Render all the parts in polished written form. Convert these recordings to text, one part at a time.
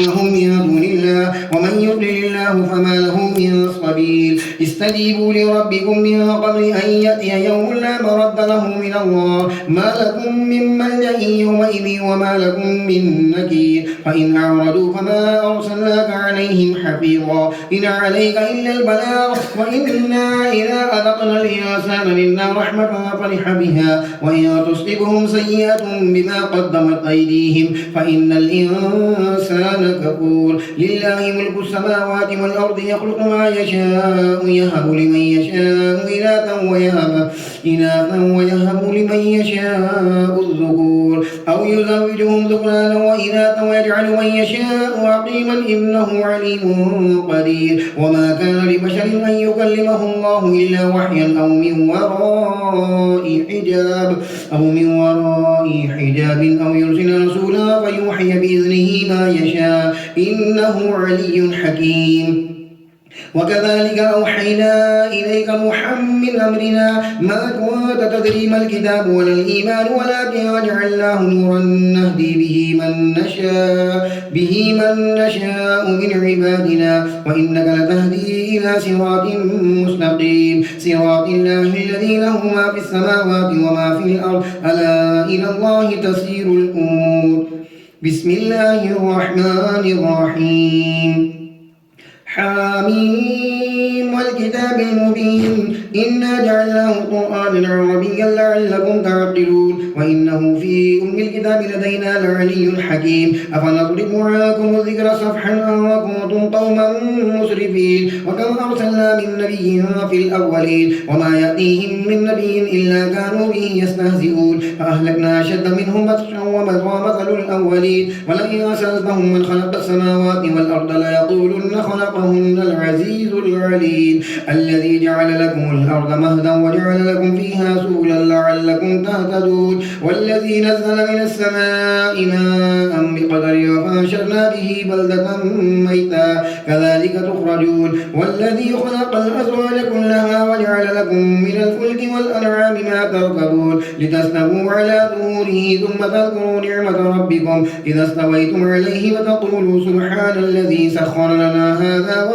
هم من دون الله ومن يضلل الله فما له من سبيل استجيبوا لربكم من قبل أن يأتي يوم لا مرد له من الله ما لكم من ملجأ يومئذ وما لكم من نكير فإن أعرضوا فما أرسلناك عليهم حفيظا إن عليك إلا البلاغ وإنا إذا أذقنا الإنسان منا رحمة فرح بها وإن تصبهم سيئة بما قدمت أيديهم فإن الإنسان كفور لله ملك السماوات والأرض يخلق ما يشاء يهب لمن يشاء إناثا ويهب لمن يشاء الذكور أو يزوجهم ذكرانا وإناثا ويجعل من يشاء عقيما إنه عليم قدير وما كان لبشر أن يكلمه الله إلا وحيا أو من وراء حجاب أو يرسل رسولا فيوحي بإذنه ما يشاء إنه علي حكيم وكذلك أوحينا إليك روحا من أمرنا ما كنت تدري ما الكتاب ولا الإيمان ولكن جعلناه نورا نهدي به من نشاء من عبادنا وإنك لتهدي إلى صراط مستقيم صراط الله الذي له ما في السماوات وما في الأرض ألا إلى الله تسير الأمور بسم الله الرحمن الرحيم حاميم والكتاب المبين إنا جعلناه قرآنا عربيا لعلكم تعقلون وإنه في أم الكتاب لدينا لعلي حكيم أفنضرب عنكم الذكر صفحا أن كنتم قوما مسرفين وكم أرسلنا من نبي في الأولين وما يأتيهم من نبي إلا كانوا به يستهزئون فأهلكنا أشد منهم بطشا ومضى مثل الأولين ولئن سألتهم من خلق السماوات والأرض ليقولن خلقهن العزيز العليم الذي جعل لكم الأرض مهدا وجعل لكم فيها سبلا لعلكم تهتدون والذي نزل من السماء ماء بقدر فأنشرنا به بلدة ميتا كذلك تخرجون والذي خلق الأزواج كلها وجعل لكم من الفلك والأنعام ما تركبون لتستووا على ظهوره ثم تذكروا نعمة ربكم إذا استويتم عليه وتقولوا سبحان الذي سخر لنا هذا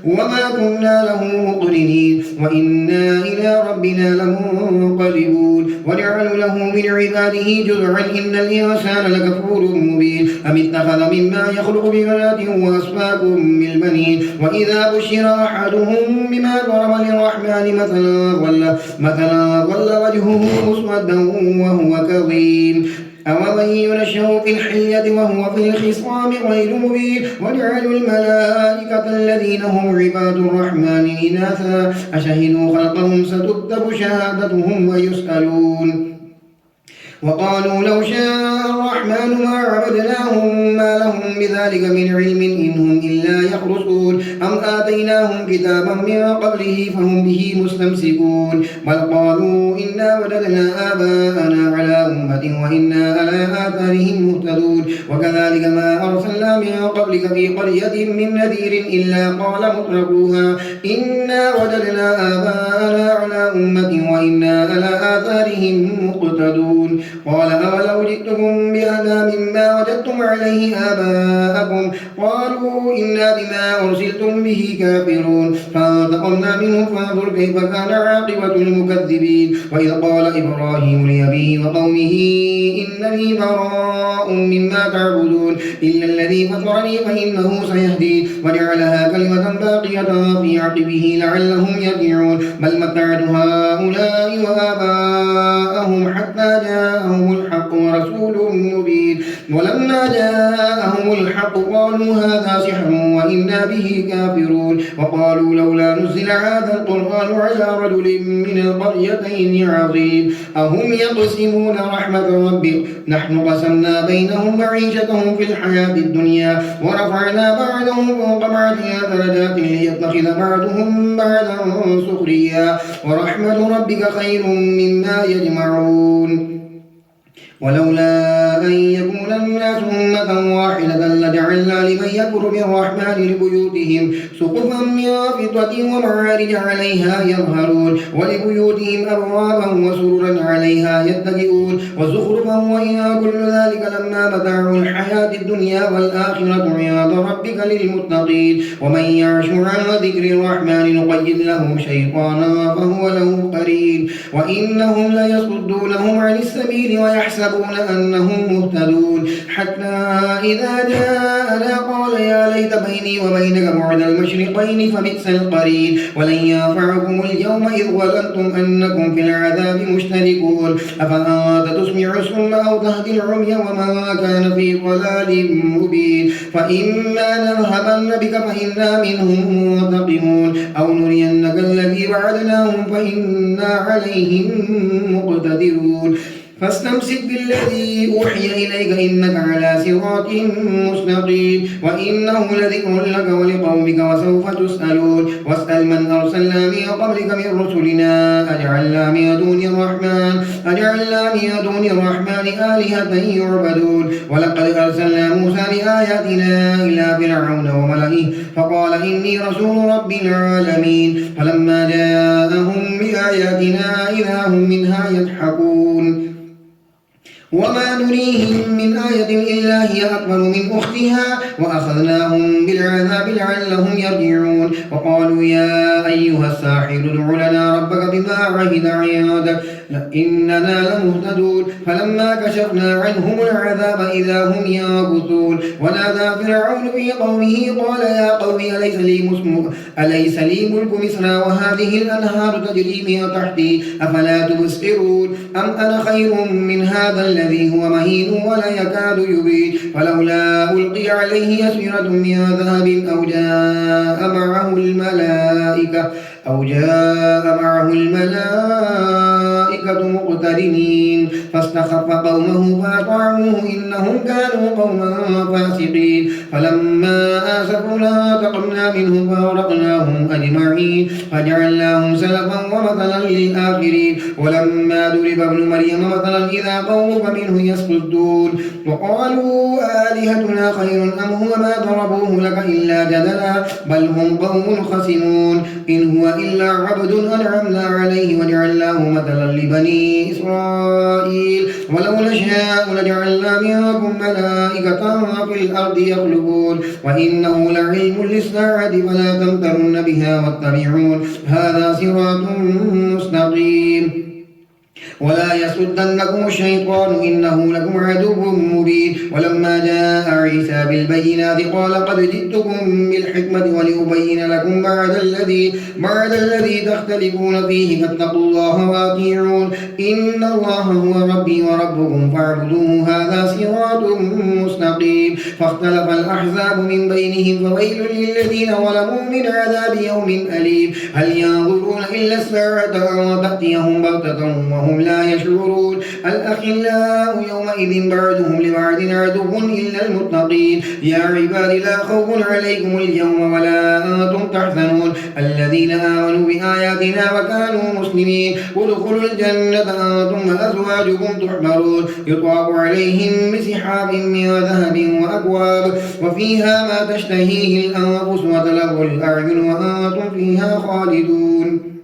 وما كنا له مقرنين وإنا إلى ربنا لمنقلبون وجعلوا له من عباده جزعا إن الإنسان لكفور مبين أم اتخذ مما يخلق ببنات وأصفاكم بالبنين وإذا بشر أحدهم بما ضرب للرحمن مثلا ظل وجهه مسودا وهو كظيم أومن ينشأ في الحية وهو في الخصام غير مبين وجعلوا الملائكة الذين هم عباد الرحمن إناثا أشهدوا خلقهم ستكتب شهادتهم ويسألون وقالوا لو شاء الرحمن ما عبدناهم ما لهم بذلك من علم إن هم إلا يخرصون أم آتيناهم كتابا من قبله فهم به مستمسكون بل قالوا إنا وجدنا آباءنا على أمة وإنا على آثارهم مهتدون وكذلك ما أرسلنا من قبلك في قرية من نذير إلا قال مترفوها إنا وجدنا آباءنا على أمة وإنا على آثارهم مقتدون قال أولو جئتكم بأهدى مما وجدتم عليه آباءكم قالوا إنا بما أرسلتم به كافرون فانتقمنا منهم فانظر كيف كان عاقبة المكذبين وإذ قال إبراهيم لأبيه وقومه إنني براء مما تعبدون إلا الذي فطرني فإنه سيهدين وجعلها كلمة باقية في عقبه لعلهم يرجعون بل متعت هؤلاء وآباءهم حتى جاءهم الحق ورسول مبين ولما جاءهم الحق قالوا هذا سحر وإنا به كافرون وقالوا لولا نزل هذا القرآن على رجل من القريتين عظيم أهم يقسمون رحمة ربك نحن قسمنا بينهم معيشتهم في الحياة الدنيا ورفعنا بعضهم فوق بعض درجات ليتخذ بعضهم بعضا سخريا ورحمة ربك خير مما يجمعون ولولا أن يكون الناس أمة واحدة لجعلنا لمن يكفر بالرحمن لبيوتهم سقفا من فضة ومعارج عليها يظهرون ولبيوتهم أبوابا وسررا عليها يتكئون وزخرفا وإن كل ذلك لما متاع الحياة الدنيا والآخرة عند ربك للمتقين ومن يعش عن ذكر الرحمن نقيد له شيطانا فهو له قرين وإنهم ليصدونهم عن السبيل ويحسبون أنهم مهتدون حتى إذا جاءنا قال يا ليت بيني وبينك بعد المشرقين فبئس القرين ولن ينفعكم اليوم إذ ظلمتم أنكم في العذاب مشتركون أفأنت تسمع الصم أو تهدي العمي ومن كان في ضلال مبين فإما نذهبن بك فإنا منهم منتقمون أو نرينك الذي وعدناهم فإنا عليهم مقتدرون فاستمسك بالذي أوحي إليك إنك على صراط مستقيم وإنه لذكر لك ولقومك وسوف تسألون واسأل من أرسلنا من قبلك من رسلنا أجعلنا من دون الرحمن آلهة يعبدون ولقد أرسلنا موسى بآياتنا إلى فرعون وملئه فقال إني رسول رب العالمين فلما جاءهم بآياتنا إذا هم منها يضحكون وما نريهم من آية إلا هي أكبر من أختها وأخذناهم بالعذاب لعلهم يرجعون وقالوا يا أيها الساحر ادع لنا ربك بما عهد عندك إننا لمهتدون فلما كشفنا عنهم العذاب إذا هم ينكثون ونادى فرعون في قومه قال يا قوم أليس لي ملك مصر وهذه الأنهار تجري من تحتي أفلا تبصرون أم أنا خير من هذا الذي هو مهين ولا يكاد يبين فلولا ألقي عليه أسورة من ذهب أو جاء معه الملائكة مقترنين فاستخف قومه فأطاعوه إنهم كانوا قوما فاسقين فلما آسفونا انتقمنا منهم فأغرقناهم أجمعين فجعلناهم سلفا ومثلا للآخرين ولما ضرب ابن مريم مثلا إذا قومك منه يصدون وقالوا آلهتنا خير أم هو ما ضربوه لك إلا جدلا بل هم قوم خصمون إن هو إلا عبد أنعمنا عليه وجعلناه مثلا لبني إسرائيل ولو نشاء لجعلنا منكم ملائكة في الأرض يخلقون وإنه لعلم للساعة فلا تمترن بها واتبعون هذا صراط مستقيم ولا يصدنكم الشيطان إنه لكم عدو مبين ولما جاء عيسى بالبينات قال قد جئتكم بالحكمة ولأبين لكم بعد الذي تختلفون فيه فاتقوا الله وأطيعون إن الله هو ربي وربكم فاعبدوه هذا صراط مستقيم فاختلف الأحزاب من بينهم فويل للذين ظلموا من عذاب يوم أليم هل ينظرون إلا الساعة أن تأتيهم بغتة وهم لا يشعرون الأخلاء يومئذ بعضهم لبعض عدو إلا المتقين يا عباد لا خوف عليكم اليوم ولا أنتم تحزنون الذين آمنوا بآياتنا وكانوا مسلمين ادخلوا الجنة أنتم وأزواجكم تحبرون يطاف عليهم بسحاب من ذهب وأكواب وفيها ما تشتهيه الأنفس وتلظ الأعين وأنتم فيها خالدون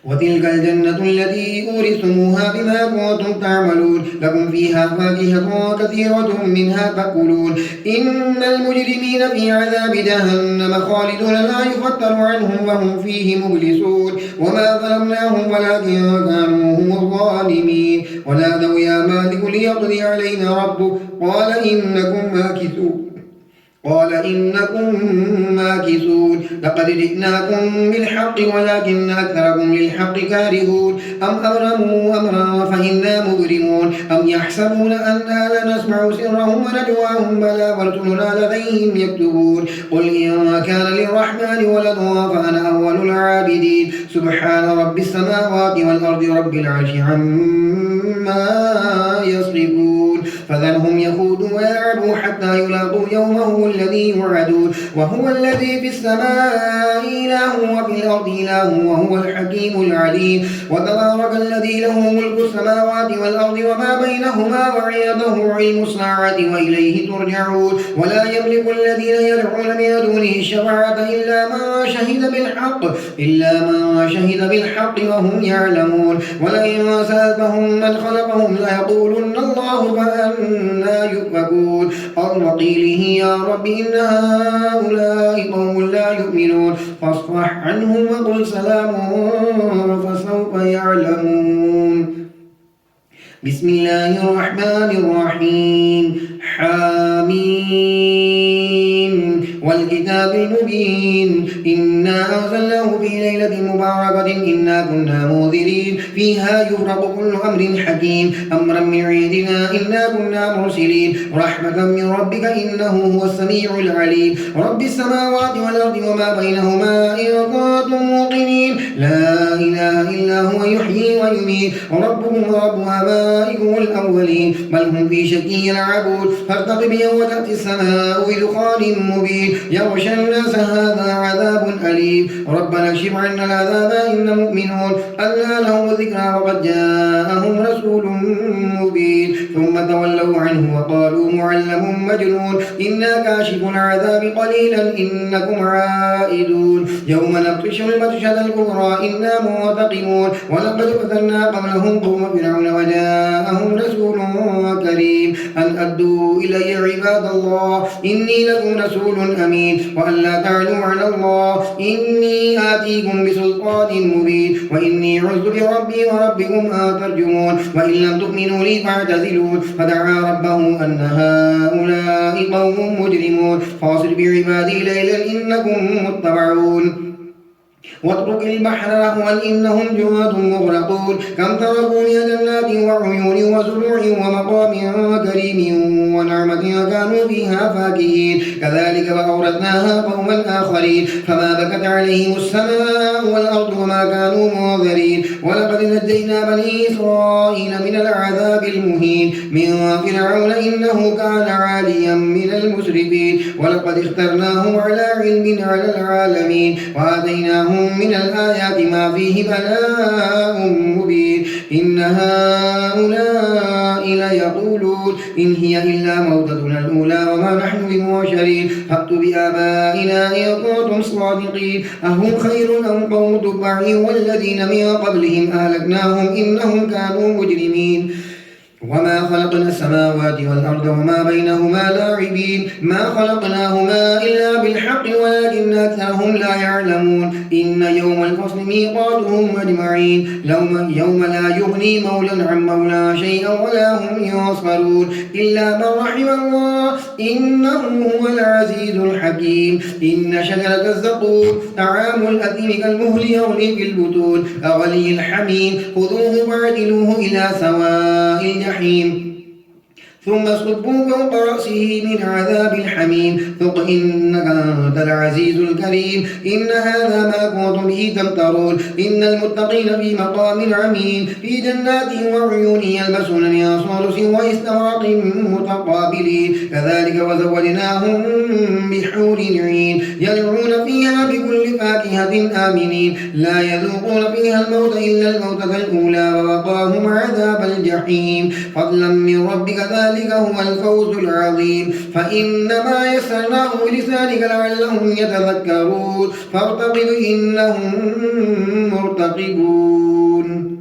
وتلك الجنة التي أورثتموها بما كنتم تعملون لكم فيها فاكهة كثيرة منها تأكلون إن المجرمين في عذاب جهنم خالدون لا يفتر عنهم وهم فيه مبلسون وما ظلمناهم ولكن كانوا هم الظالمين ونادوا يا مالك ليقضي علينا ربك قال إنكم ماكثون لقد جئناكم بالحق ولكن أكثركم للحق كارهون أم أبرموا أمرا فإنا مبرمون أم يحسبون أننا لا نسمع سرهم ونجواهم بلى ورسلنا لديهم يكتبون قل إن كان للرحمن ولد فأنا أول العابدين سبحان رب السماوات والأرض رب العرش عما يصفون فذرهم يخوضوا يلعبوا حتى يلاقوا يومهم الذي يوعدون وهو الذي في السماء إله وفي الأرض إله وهو الحكيم العليم وتبارك الذي له ملك السماوات والأرض وما بينهما وعنده علم الساعة وإليه ترجعون ولا يملك الذين يدعون من دونه الشفاعة إلا من شهد بالحق وهم يعلمون ولئن سألتهم من خلقهم ليقولن الله فأنى يؤفكون وقيله يا رب إن هؤلاء قوم لا يؤمنون فاصفح عنهم وقل سلام فسوف يعلمون بسم الله الرحمن الرحيم حميم والكتاب المبين إنا أنزلناه في ليلة مباركة إنا كنا منذرين فيها يفرق كل أمر حكيم أمرا من عندنا إنا كنا مرسلين رحمة من ربك إنه هو السميع العليم رب السماوات والأرض وما بينهما إن كنتم موقنين لا إله إلا هو يحيي ويميت ربكم ورب آبائكم الأولين بل هم في شك يلعبون فارتقب يوم تأتي السماء بدخان مبين يغشى الناس هذا عذاب أليم ربنا اكشف عنا العذاب إنا مؤمنون أنى لهم الذكرى وقد جاءهم رسول مبين ثم تولوا عنه وقالوا معلم مجنون إنا كاشف العذاب قليلا إنكم عائدون يوم نبطش البطشة الكبرى إنا منتقمون ولقد فتنا قبلهم قوم فرعون وجاءهم رسول كريم أن أدوا إلي عباد الله إني لكم رسول أمين وأن لا تعلوا على الله إني آتيكم بسلطان مبين وإني عذت بربي وربكم أن ترجمون وإن لم تؤمنوا لي فاعتزلون فدعا ربه أن هؤلاء قوم مجرمون فاصل بعبادي ليلا إنكم متبعون واترك البحر رهوا إنهم جند مغرقون كم تركوا من جنات وعيون وزروع ومقام كريم ونعمة كانوا فيها فاكهين كذلك وأورثناها قوما آخرين فما بكت عليهم السماء والأرض وما كانوا منظرين ولقد نجينا بني إسرائيل من العذاب المهين من فرعون إنه كان عاليا من المسرفين ولقد اخترناهم على علم على العالمين وآتيناهم من الآيات ما فيه بلاء مبين إن هؤلاء ليقولون إن هي إلا موتتنا الأولى وما نحن بمبعثرين فأتوا بآبائنا إن كنتم صادقين أهم خير أم قوم تبع والذين من قبلهم أهلكناهم إنهم كانوا مجرمين وما خلقنا السماوات والأرض وما بينهما لاعبين ما خلقناهما إلا بالحق ولكن أكثرهم لا يعلمون إن يوم الفصل ميقاتهم أجمعين يوم لا يغني مولى عن مولى شيئا ولا هم ينصرون إلا من رحم الله إنه هو العزيز الحكيم إن شجرة الزقوم طعام الأثيم كالمهل يغلي في البطون كغلي الحميم خذوه فاعتلوه إلى سواء الجحيم ثم صبوا فوق رأسه من عذاب الحميم ذق إنك أنت العزيز الكريم إن هذا ما كنتم به تمترون إن المتقين في مقام عميم في جنات وعيون يلبسون من صلص واستبرق متقابلين كذلك وزوجناهم بحور عين يدعون فيها بكل فاكهة آمنين لا يذوقون فيها الموت إلا الموتة الأولى ووقاهم عذاب الجحيم فضلا من ربك ذلك هو الفوز العظيم فإنما يسرناه بلسانك لعلهم يتذكرون فارتقب إنهم مرتقبون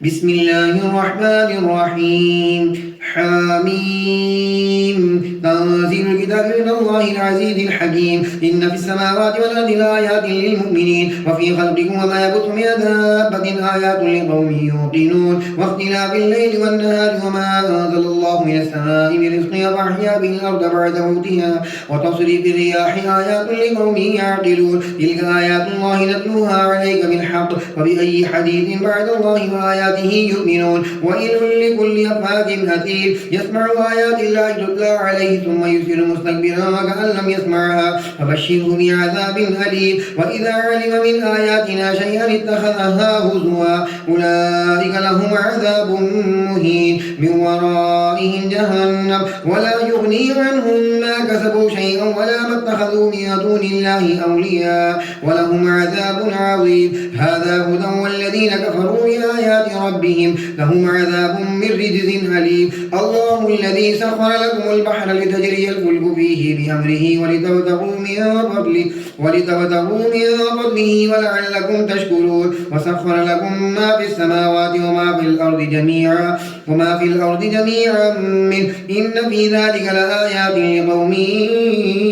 بسم الله الرحمن الرحيم حميم تنزيل الكتاب من الله العزيز الحكيم إن في السماوات والأرض لآيات للمؤمنين وفي خلقكم وما يبث من دابة آيات لقوم يوقنون واختلاف الليل والنهار وما أنزل الله من السماء من رزق فأحيا به الأرض بعد موتها وتصريف الرياح آيات لقوم يعقلون تلك آيات الله نتلوها عليك بالحق وبأي حديث بعد الله وآياته يؤمنون وإل لكل أفاك أثيم حكيم يسمع آيات الله تتلى عليه ثم يصير مستكبرا كأن لم يسمعها فبشره بعذاب أليم وإذا علم من آياتنا شيئا اتخذها هزوا أولئك لهم عذاب مهين من ورائهم جهنم ولا يغني عنهم ما كسبوا شيئا ولا ما اتخذوا من دون الله أولياء ولهم عذاب عظيم هذا هدى والذين كفروا بآيات ربهم لهم عذاب من رجز أليم الله الذي سخر لكم البحر لتجري الفلك فيه بأمره ولتبتغوا من فضله ولعلكم تشكرون وسخر لكم ما في السماوات وما في الأرض جميعا منه إن في ذلك لآيات لقوم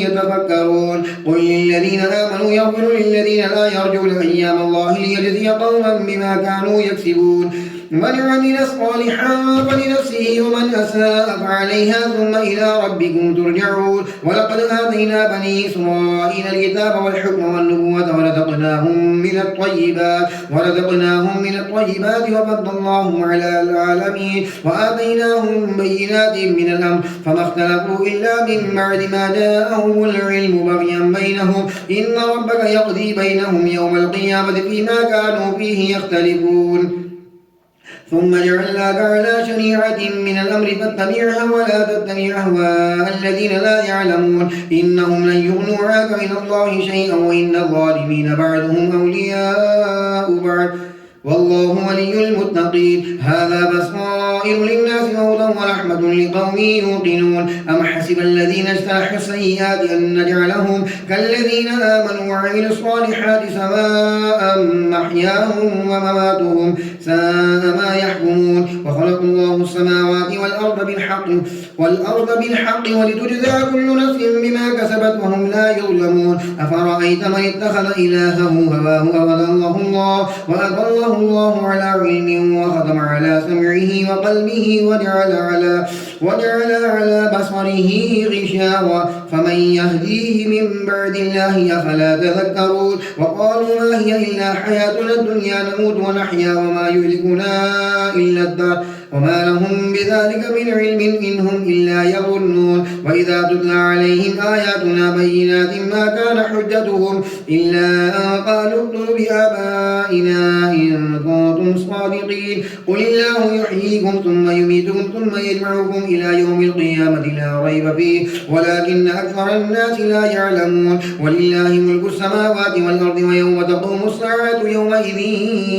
يتفكرون قل للذين آمنوا يغفروا للذين لا يرجون أيام الله ليجزي قوما بما كانوا يكسبون من عمل صالحا فلنفسه ومن أساء فعليها ثم إلى ربكم ترجعون ولقد آتينا بني إسرائيل الكتاب والحكم والنبوة ورزقناهم من الطيبات وفضلناهم على العالمين وآتيناهم بينات من الأمر فما اختلفوا إلا من بعد ما جاءهم العلم بغيا بينهم إن ربك يقضي بينهم يوم القيامة فيما كانوا فيه يختلفون ثم جعلناك على شريعة من الأمر فاتبعها ولا تتبع أهواء الذين لا يعلمون إنهم لن يغنوا عنك من الله شيئا وإن الظالمين بعضهم أولياء بعض والله ولي المتقين هذا بصائر للناس وهدى ورحمة لقوم يوقنون أم حسب الذين اجترحوا السيئات أن نجعلهم كالذين آمنوا وعملوا الصالحات سواء محياهم ومماتهم ساء ما يحكمون وخلق الله السماوات والأرض بالحق ولتجزى كل نفس بما كسبت وهم لا يظلمون أفرأيت من اتخذ إلهه هواه وأضله الله على علم وختم على سمعه وقلبه وجعل على بصره غشاوة فمن يهديه من بعد الله أفلا تذكرون وقالوا ما هي إلا حياتنا الدنيا نموت ونحيا وما يهلكنا إلا الدهر وما لهم بذلك من علم إن هم إلا يظنون وإذا تتلى عليهم آياتنا بينات ما كان حجتهم إلا أن قالوا ائتوا بآبائنا إن كنتم صادقين قل الله يحييكم ثم يميتكم ثم يجمعكم إلى يوم القيامة لا ريب فيه ولكن أكثر الناس لا يعلمون ولله ملك السماوات والأرض ويوم تقوم الساعة يومئذ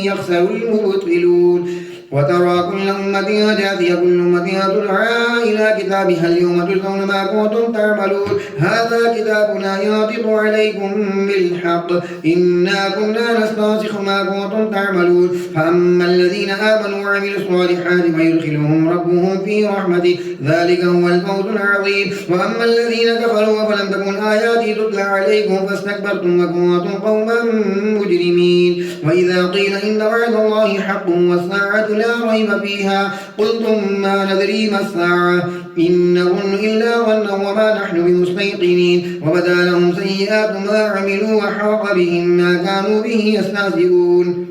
يخسر المبطلون وترى كل أمة جاثية كل أمة تدعى إلى كتابها اليوم تجزون ما كنتم تعملون هذا كتابنا ينطق عليكم بالحق إنا كنا نستنسخ ما كنتم تعملون فأما الذين آمنوا وعملوا الصالحات فيدخلهم ربهم في رحمته ذلك هو الفوز العظيم وأما الذين كفروا فلم تكن آياتي تتلى عليكم فاستكبرتم وكنتم قوما مجرمين وإذا قيل إن وعد الله حق والساعة لا ريب فيها قلتم ما ندري ما الساعة إن نظن إلا ظنا وما نحن بمستيقنين وبدا لهم سيئات ما عملوا وحاق بهم ما كانوا به يستهزئون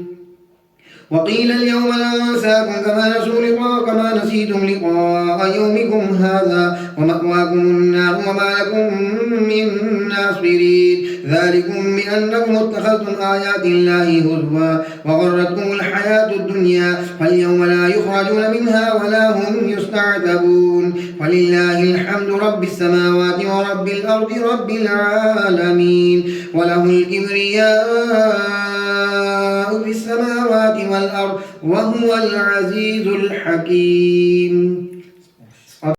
وقيل اليوم ننساكم كما نسيتم لقاء يومكم هذا ومأواكم النار وما لكم من ناصرين ذلكم بأنكم اتخذتم آيات الله هزوا وغرتكم الحياة الدنيا فاليوم لا يخرجون منها ولا هم يستعتبون ولله الحمد رب السماوات ورب الأرض رب العالمين وله الكبرياء في السماوات والأرض وهو العزيز الحكيم.